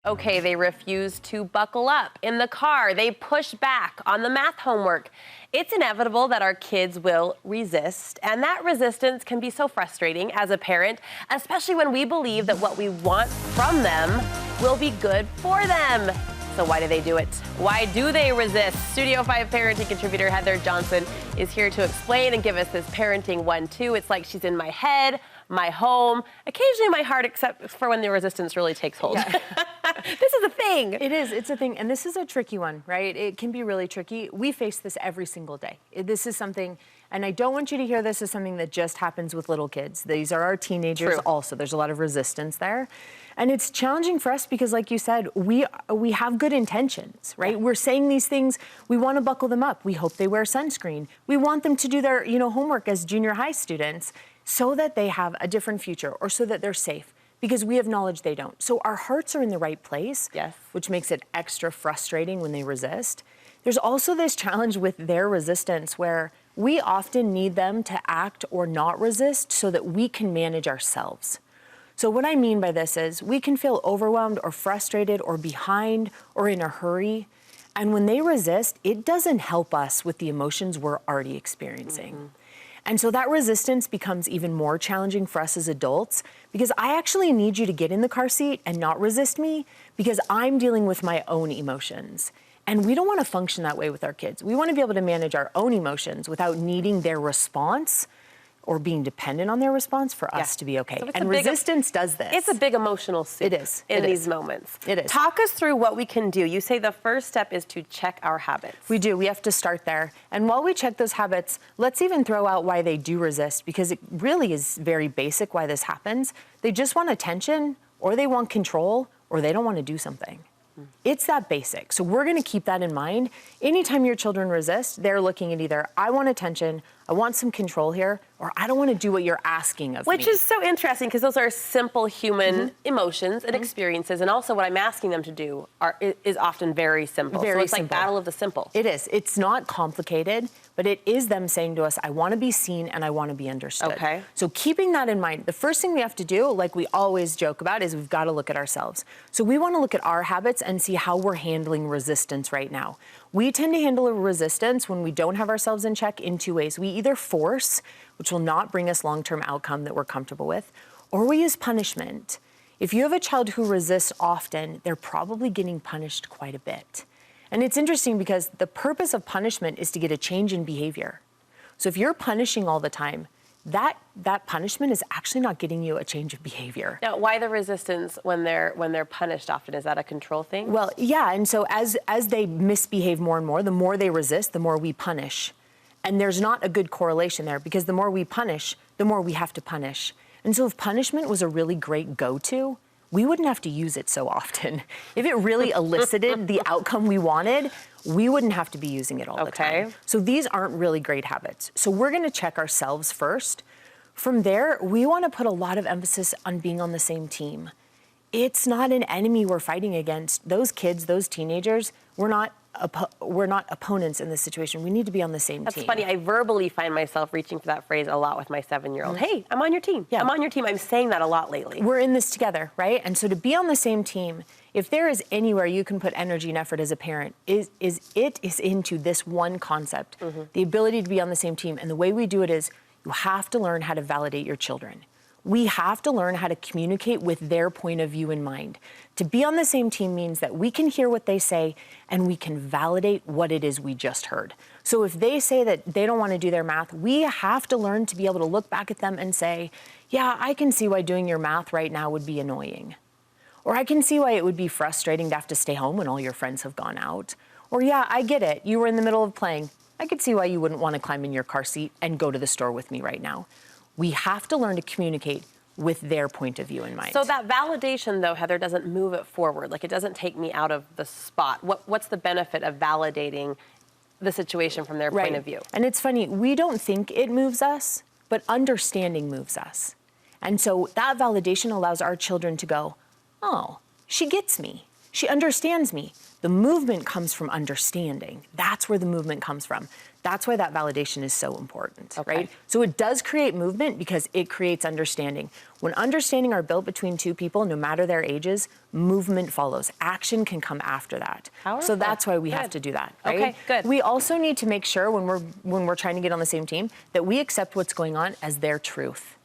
Okay, they refuse to buckle up. In the car, they push back on the math homework. It's inevitable that our kids will resist, and that resistance can be so frustrating as a parent, especially when we believe that what we want from them will be good for them. So why do they do it? Why do they resist? Studio 5 parenting contributor Heather Johnson is here to explain and give us this parenting 1-2. It's like she's in my head, my home, occasionally my heart, except for when the resistance really takes hold. Yeah. This is a thing. It is. It's a thing. And this is a tricky one, right? It can be really tricky. We face this every single day. This is something, and I don't want you to hear this as something that just happens with little kids. These are our teenagers also. There's a lot of resistance there. And it's challenging for us because, like you said, we have good intentions, right? Yeah. We're saying these things. We want to buckle them up. We hope they wear sunscreen. We want them to do their, homework as junior high students so that they have a different future or so that they're safe, because we have knowledge they don't. So our hearts are in the right place, yes, which makes it extra frustrating when they resist. There's also this challenge with their resistance where we often need them to act or not resist so that we can manage ourselves. So what I mean by this is we can feel overwhelmed or frustrated or behind or in a hurry. And when they resist, it doesn't help us with the emotions we're already experiencing. Mm-hmm. And so that resistance becomes even more challenging for us as adults because I actually need you to get in the car seat and not resist me because I'm dealing with my own emotions. And we don't want to function that way with our kids. We want to be able to manage our own emotions without needing their response or being dependent on their response for us to be okay. So and resistance does this. It's a big emotional soup. It is. In these moments. It is. Talk us through what we can do. You say the first step is to check our habits. We do. We have to start there. And while we check those habits, let's even throw out why they do resist, because it really is very basic why this happens. They just want attention, or they want control, or they don't want to do something. It's that basic. So we're going to keep that in mind. Anytime your children resist, they're looking at either, I want attention, I want some control here, or I don't want to do what you're asking of me. Which is so interesting because those are simple human emotions and experiences. And also what I'm asking them to do is often very simple. So it's like battle of the simple. It is. It's not complicated, but it is them saying to us, I want to be seen and I want to be understood. Okay. So keeping that in mind, the first thing we have to do, like we always joke about, is we've got to look at ourselves. So we want to look at our habits and see how we're handling resistance right now. We tend to handle a resistance when we don't have ourselves in check in two ways. We either force, which will not bring us long-term outcome that we're comfortable with, or we use punishment. If you have a child who resists often, they're probably getting punished quite a bit. And it's interesting because the purpose of punishment is to get a change in behavior. So if you're punishing all the time, that punishment is actually not getting you a change of behavior. Now, why the resistance when they're punished often? Is that a control thing? Well, yeah, and so as they misbehave more and more, the more they resist, the more we punish. And there's not a good correlation there because the more we punish, the more we have to punish. And so if punishment was a really great go-to, we wouldn't have to use it so often. If it really elicited the outcome we wanted, we wouldn't have to be using it all the time. So these aren't really great habits. So we're going to check ourselves first. From there, we want to put a lot of emphasis on being on the same team. It's not an enemy we're fighting against. Those kids, those teenagers, we're not opponents in this situation. We need to be on the same team. That's funny. I verbally find myself reaching for that phrase a lot with my 7-year-old. Hey, I'm on your team. Yeah. I'm on your team. I'm saying that a lot lately. We're in this together, right? And so to be on the same team, if there is anywhere you can put energy and effort as a parent, is into this one concept, the ability to be on the same team. And the way we do it is you have to learn how to validate your children. We have to learn how to communicate with their point of view in mind. To be on the same team means that we can hear what they say and we can validate what it is we just heard. So if they say that they don't want to do their math, we have to learn to be able to look back at them and say, yeah, I can see why doing your math right now would be annoying. Or I can see why it would be frustrating to have to stay home when all your friends have gone out. Or yeah, I get it. You were in the middle of playing. I could see why you wouldn't want to climb in your car seat and go to the store with me right now. We have to learn to communicate with their point of view in mind. So that validation, though, Heather, doesn't move it forward. Like, it doesn't take me out of the spot. What's the benefit of validating the situation from their point of view? And it's funny, we don't think it moves us, but understanding moves us. And so that validation allows our children to go, oh, she gets me. She understands me. The movement comes from understanding. That's where the movement comes from. That's why that validation is so important, right? So it does create movement because it creates understanding. When understanding are built between two people, no matter their ages, movement follows. Action can come after that. Powerful. So that's why we have to do that, right? Okay, good. We also need to make sure when we're trying to get on the same team that we accept what's going on as their truth.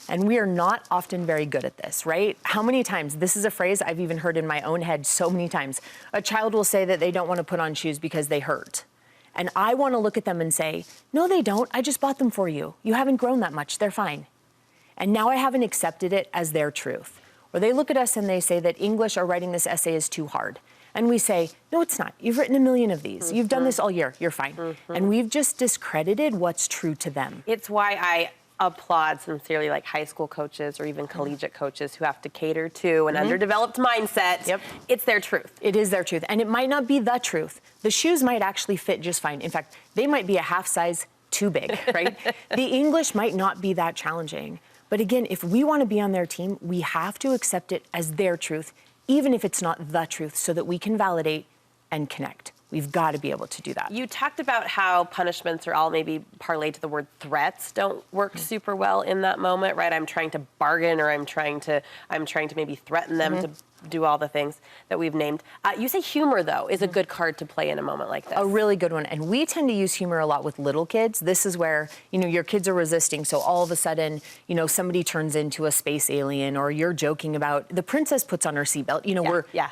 And we are not often very good at this, right? How many times, this is a phrase I've even heard in my own head so many times, a child will say that they don't want to put on shoes because they hurt. And I want to look at them and say, no, they don't. I just bought them for you. You haven't grown that much. They're fine. And now I haven't accepted it as their truth. Or they look at us and they say that English or writing this essay is too hard. And we say, no, it's not. You've written a million of these. You've done this all year. You're fine. And we've just discredited what's true to them. It's why I applaud sincerely like high school coaches or even collegiate coaches who have to cater to an underdeveloped mindset. Yep. It's their truth. It is their truth. And it might not be the truth. The shoes might actually fit just fine. In fact, they might be a half size too big, right? The English might not be that challenging. But again, if we want to be on their team, we have to accept it as their truth, even if it's not the truth, so that we can validate and connect. We've got to be able to do that. You talked about how punishments are all maybe parlayed to the word threats don't work super well in that moment, right? I'm trying to bargain or I'm trying to maybe threaten them to do all the things that we've named. You say humor, though, is a good card to play in a moment like this. A really good one. And we tend to use humor a lot with little kids. This is where, your kids are resisting. So all of a sudden, somebody turns into a space alien or you're joking about the princess puts on her seatbelt.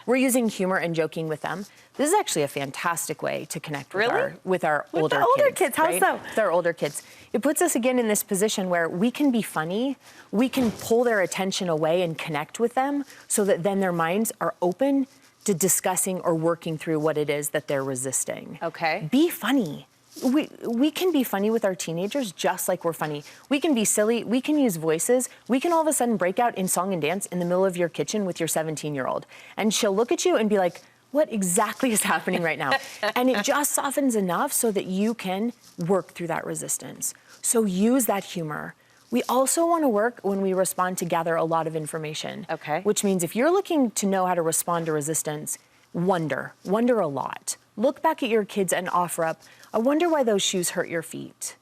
We're using humor and joking with them. This is actually a fantastic way to connect with our older kids. How right? so? With our older kids. It puts us again in this position where we can be funny, we can pull their attention away and connect with them so that then their minds are open to discussing or working through what it is that they're resisting. Okay. Be funny. We can be funny with our teenagers just like we're funny. We can be silly. We can use voices. We can all of a sudden break out in song and dance in the middle of your kitchen with your 17-year-old. And she'll look at you and be like, what exactly is happening right now? And it just softens enough so that you can work through that resistance. So use that humor. We also want to work when we respond to gather a lot of information. Okay. Which means if you're looking to know how to respond to resistance, wonder a lot. Look back at your kids and offer up, I wonder why those shoes hurt your feet.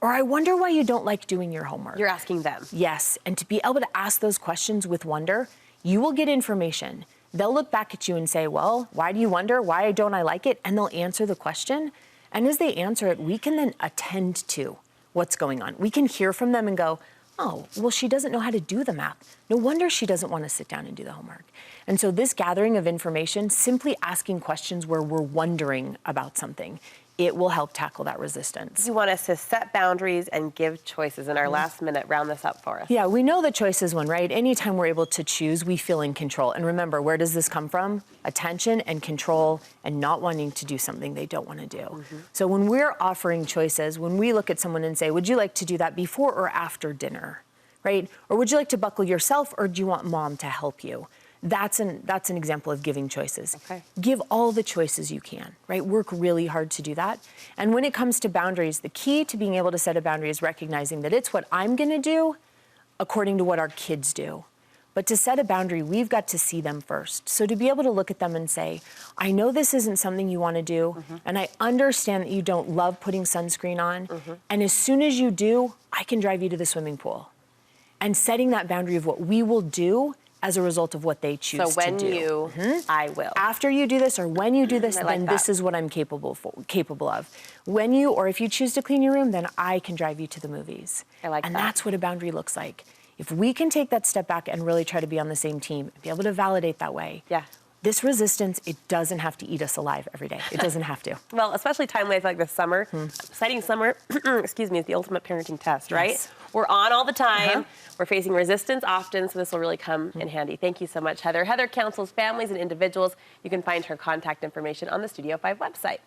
Or I wonder why you don't like doing your homework. You're asking them. Yes, and to be able to ask those questions with wonder, you will get information. They'll look back at you and say, well, why do you wonder? Why don't I like it? And they'll answer the question. And as they answer it, we can then attend to what's going on. We can hear from them and go, oh, well, she doesn't know how to do the math. No wonder she doesn't want to sit down and do the homework. And so this gathering of information, simply asking questions where we're wondering about something, it will help tackle that resistance. You want us to set boundaries and give choices. In our last minute, round this up for us. Yeah, we know the choice is one, right? Anytime we're able to choose, we feel in control. And remember, where does this come from? Attention and control and not wanting to do something they don't want to do. So when we're offering choices, when we look at someone and say, would you like to do that before or after dinner, right? Or would you like to buckle yourself or do you want mom to help you? That's an example of giving choices. Okay. Give all the choices you can, right? Work really hard to do that. And when it comes to boundaries, the key to being able to set a boundary is recognizing that it's what I'm going to do according to what our kids do. But to set a boundary, we've got to see them first. So to be able to look at them and say, I know this isn't something you want to do, and I understand that you don't love putting sunscreen on, and as soon as you do, I can drive you to the swimming pool. And setting that boundary of what we will do as a result of what they choose to do. So when I will. After you do this or when you do this, I like then that. this is what I'm capable of. When you, or if you choose to clean your room, then I can drive you to the movies. I like and that. that's what a boundary looks like. If we can take that step back and really try to be on the same team, be able to validate that way. Yeah. This resistance, it doesn't have to eat us alive every day. It doesn't have to. Well, especially time waves like this summer. Exciting summer, excuse me, is the ultimate parenting test, right? Yes. We're on all the time. We're facing resistance often, so this will really come in handy. Thank you so much, Heather. Heather counsels families and individuals. You can find her contact information on the Studio 5 website.